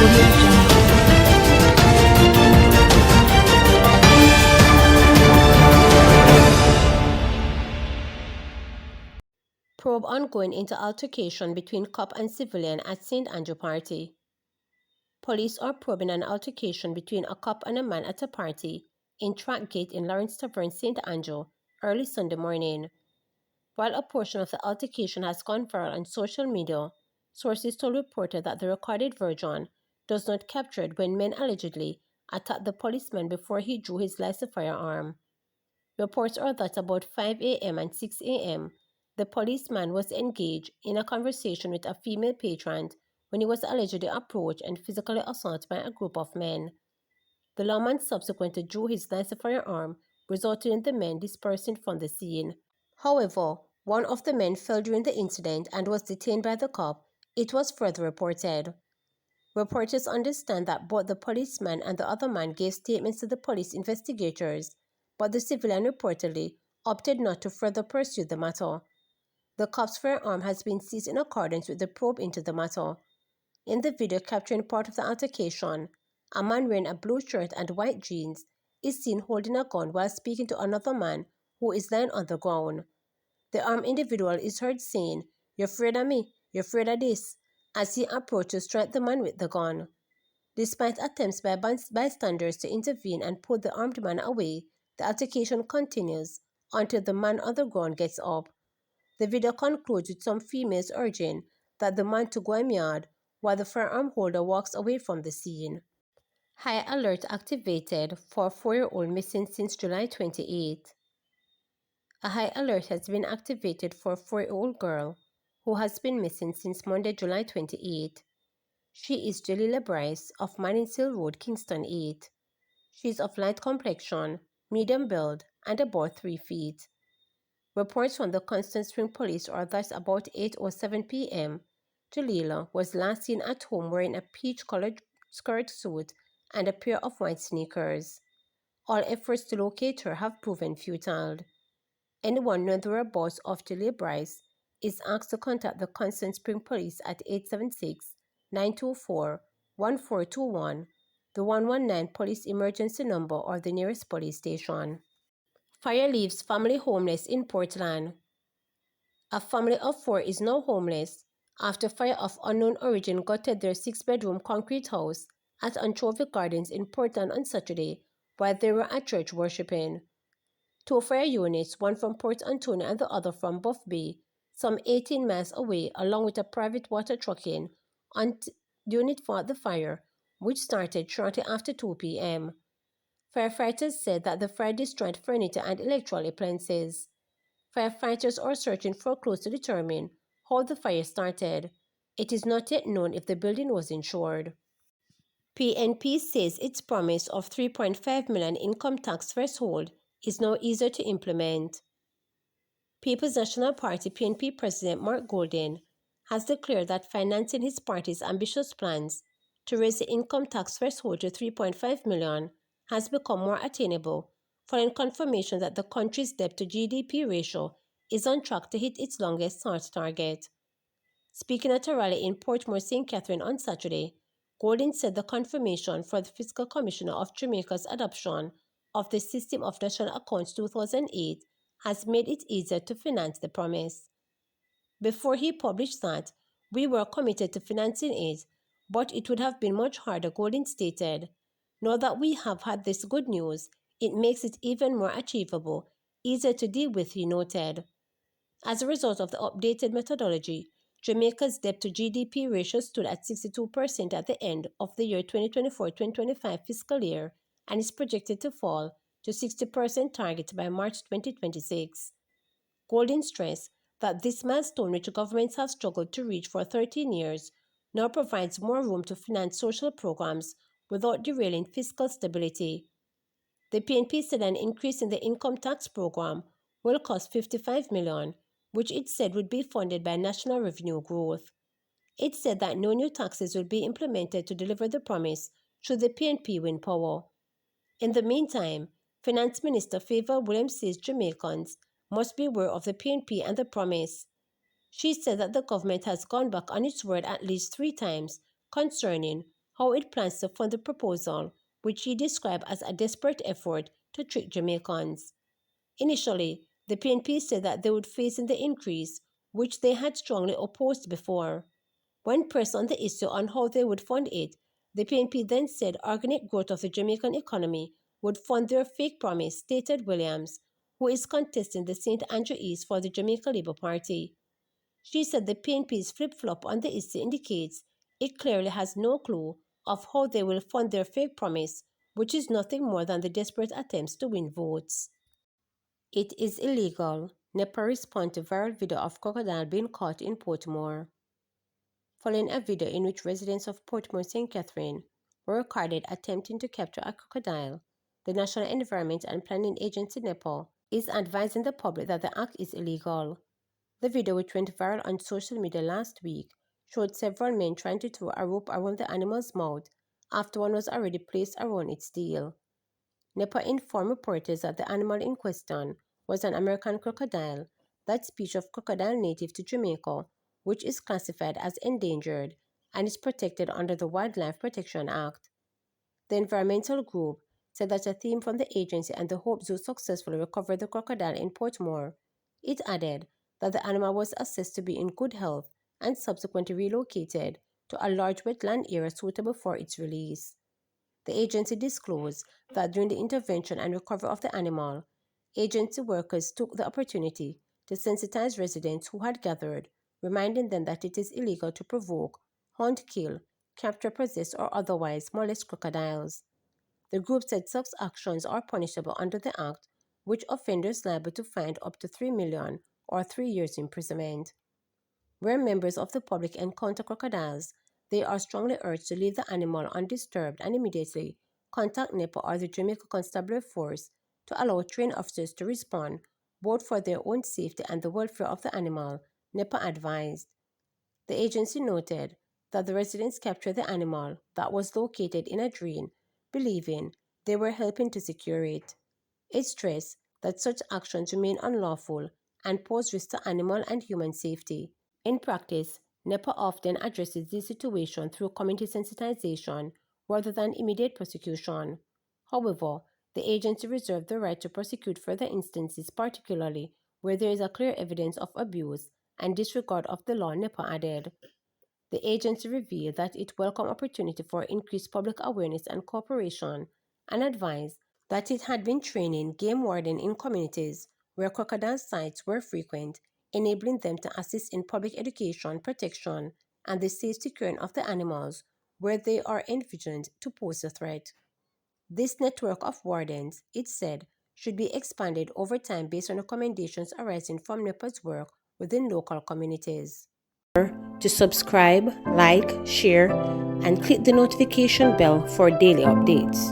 Probe ongoing into altercation between cop and civilian at St. Andrew party. Police are probing an altercation between a cop and a man at a party in Trackgate in Lawrence Tavern, St. Andrew, early Sunday morning. While a portion of the altercation has gone viral on social media, sources told reporters that the recorded version does not capture it when men allegedly attacked the policeman before he drew his live firearm. Reports are that about 5 a.m. and 6 a.m., the policeman was engaged in a conversation with a female patron when he was allegedly approached and physically assaulted by a group of men. The lawman subsequently drew his live firearm, resulting in the men dispersing from the scene. However, one of the men fell during the incident and was detained by the cop, it was further reported. Reporters understand that both the policeman and the other man gave statements to the police investigators, but the civilian reportedly opted not to further pursue the matter. The cop's firearm has been seized in accordance with the probe into the matter. In the video capturing part of the altercation, a man wearing a blue shirt and white jeans is seen holding a gun while speaking to another man who is lying on the ground. The armed individual is heard saying, "You're afraid of me? You're afraid of this?" as he approached to strike the man with the gun. Despite attempts by bystanders to intervene and pull the armed man away, the altercation continues until the man on the ground gets up. The video concludes with some females urging that the man to go a yard while the firearm holder walks away from the scene. High alert activated for a 4-year-old missing since July 28. A high alert has been activated for a 4-year-old girl who has been missing since Monday, July 28. She is Jalila Bryce of Manningshill Road, Kingston 8. She is of light complexion, medium build, and about 3 feet. Reports from the Constant Spring Police are that about 8:07 p.m., Jalila was last seen at home wearing a peach-colored skirt suit and a pair of white sneakers. All efforts to locate her have proven futile. Anyone knowing the whereabouts of Jalila Bryce is asked to contact the Constant Spring Police at 876-924-1421, the 119 police emergency number, or the nearest police station. Fire leaves family homeless in Portland. A family of 4 is now homeless after fire of unknown origin gutted their 6-bedroom concrete house at Anchovy Gardens in Portland on Saturday while they were at church worshiping. 2 fire units, one from Port Antonio and the other from Buff Bay, some 18 miles away, along with a private water trucking unit fought the fire, which started shortly after 2 p.m. Firefighters said that the fire destroyed furniture and electrical appliances. Firefighters are searching for clues to determine how the fire started. It is not yet known if the building was insured. PNP says its promise of $3.5 million income tax threshold is now easier to implement. People's National Party PNP President Mark Golden has declared that financing his party's ambitious plans to raise the income tax threshold to $3.5 million has become more attainable following confirmation that the country's debt to GDP ratio is on track to hit its longest start target. Speaking at a rally in Portmore, St. Catherine on Saturday, Golden said the confirmation for the Fiscal Commissioner of Jamaica's adoption of the System of National Accounts 2008 has made it easier to finance the promise. Before he published that, "We were committed to financing it, but it would have been much harder," Golden stated. "Now that we have had this good news, it makes it even more achievable, easier to deal with," he noted. As a result of the updated methodology, Jamaica's debt to GDP ratio stood at 62% at the end of the year 2024-2025 fiscal year and is projected to fall to 60% target by March 2026. Golden stressed that this milestone, which governments have struggled to reach for 13 years, now provides more room to finance social programs without derailing fiscal stability. The PNP said an increase in the income tax program will cost $55 million, which it said would be funded by national revenue growth. It said that no new taxes will be implemented to deliver the promise should the PNP win power. In the meantime, Finance Minister Favor Williams says Jamaicans must be aware of the PNP and the promise. She said that the government has gone back on its word at least 3 times concerning how it plans to fund the proposal, which she described as a desperate effort to trick Jamaicans. Initially, the PNP said that they would face in the increase, which they had strongly opposed before. When pressed on the issue on how they would fund it, the PNP then said organic growth of the Jamaican economy would fund their fake promise, stated Williams, who is contesting the St. Andrew East for the Jamaica Labour Party. She said the PNP's flip-flop on the issue indicates it clearly has no clue of how they will fund their fake promise, which is nothing more than the desperate attempts to win votes. It is illegal. NEPA responded to viral video of crocodile being caught in Portmore. Following a video in which residents of Portmore St. Catherine were recorded attempting to capture a crocodile, the National Environment and Planning Agency NEPA is advising the public that the act is illegal. The video, which went viral on social media last week, showed several men trying to throw a rope around the animal's mouth after one was already placed around its tail. NEPA informed reporters that the animal in question was an American crocodile, that species of crocodile native to Jamaica, which is classified as endangered and is protected under the Wildlife Protection Act. The environmental group said that a team from the agency and the Hope Zoo successfully recovered the crocodile in Portmore. It added that the animal was assessed to be in good health and subsequently relocated to a large wetland area suitable for its release. The agency disclosed that during the intervention and recovery of the animal, agency workers took the opportunity to sensitize residents who had gathered, reminding them that it is illegal to provoke, hunt, kill, capture, possess, or otherwise molest crocodiles. The group said such actions are punishable under the Act, which offenders liable to fine up to $3 million or 3 years imprisonment. Where members of the public encounter crocodiles, they are strongly urged to leave the animal undisturbed and immediately contact NEPA or the Jamaica Constabulary Force to allow trained officers to respond, both for their own safety and the welfare of the animal, NEPA advised. The agency noted that the residents captured the animal that was located in a drain, believing they were helping to secure it. It stressed that such actions remain unlawful and pose risk to animal and human safety. In practice, NEPA often addresses this situation through community sensitization rather than immediate prosecution. However, the agency reserves the right to prosecute further instances, particularly where there is a clear evidence of abuse and disregard of the law, NEPA added. The agency revealed that it welcomed opportunity for increased public awareness and cooperation and advised that it had been training game wardens in communities where crocodile sites were frequent, enabling them to assist in public education, protection, and the safe securing of the animals where they are envisioned to pose a threat. This network of wardens, it said, should be expanded over time based on recommendations arising from NEPA's work within local communities. To subscribe, like, share, and click the notification bell for daily updates.